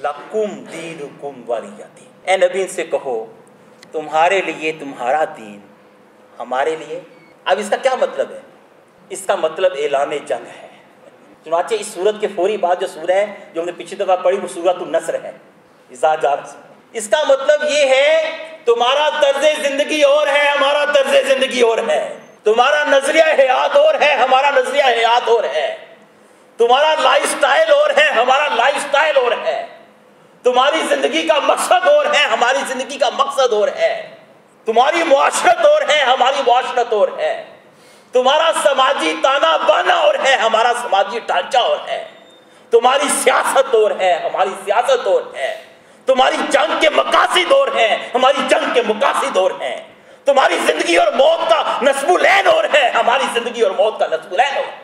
لکم دینکم ولیہ دین۔ اے نبی ان سے کہو تمہارے لیے تمہارا دین، ہمارے لیے۔ اب اس کا کیا مطلب ہے؟ اس کا مطلب اعلان جنگ ہے۔ چنانچہ اس سورت کے فوری بعد جو سورہ ہے جو ہم نے پچھلی دفعہ پڑھی وہ سورۃ النصر ہے، اذا جاء نصر۔ اس کا مطلب یہ ہے تمہارا طرز زندگی اور ہے، ہمارا طرز زندگی اور ہے، تمہارا نظریہ حیات اور ہے، ہمارا نظریہ حیات اور ہے، تمہارا لائف سٹائل اور ہے، ہمارا لائف سٹائل اور ہے، تمہاری زندگی کا مقصد اور ہے، ہماری زندگی کا مقصد اور ہے، تمہاری معاشرت اور ہے، ہماری معاشرت اور ہے، تمہارا سماجی تانا بانا اور ہے، ہمارا سماجی ڈھانچہ اور ہے، تمہاری سیاست اور ہے، ہماری سیاست اور ہے، تمہاری جنگ کے مقاصد اور ہیں، ہماری جنگ کے مقاصد اور ہیں، تمہاری زندگی اور موت کا نصب العین اور ہے، ہماری زندگی اور موت کا نصب العین اور ہے۔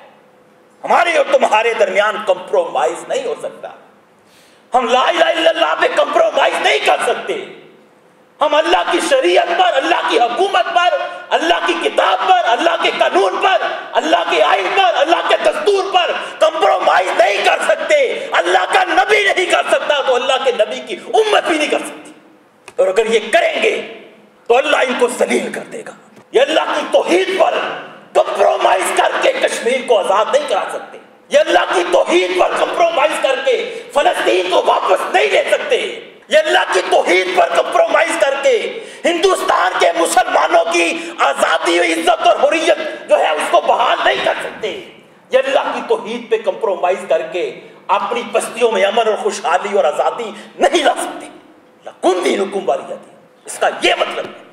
ہمارے اور تمہارے درمیان کمپرومائز نہیں ہو سکتا۔ ہم لا الہ الا اللہ پہ کمپرومائز نہیں کر سکتے۔ ہم اللہ کی شریعت پر، اللہ کی حکومت پر، اللہ کی کتاب پر، اللہ کے قانون پر، اللہ کے آئین پر، اللہ کے دستور پر کمپرومائز نہیں کر سکتے۔ اللہ کا نبی نہیں کر سکتا تو اللہ کے نبی کی امت بھی نہیں کر سکتی، اور اگر یہ کریں گے تو اللہ ان کو ذلیل کر دے گا۔ یہ اللہ کی توحید پر کمپرومائز کر کے کشمیر کو آزاد نہیں کرا سکتے، یہ اللہ کی توحید پر کمپرومائز کر کے فلسطین کو واپس نہیں لے سکتے، یہ اللہ کی توحید پر کمپرومائز کر کے ہندوستان کے مسلمانوں کی آزادی و عزت اور حریت جو ہے اس کو بحال نہیں کر سکتے، یہ اللہ کی توحید پہ کمپرومائز کر کے اپنی بستیوں میں امن اور خوشحالی اور آزادی نہیں لا سکتے۔ لکم دینکم ولیہ دین، اس کا یہ مطلب ہے۔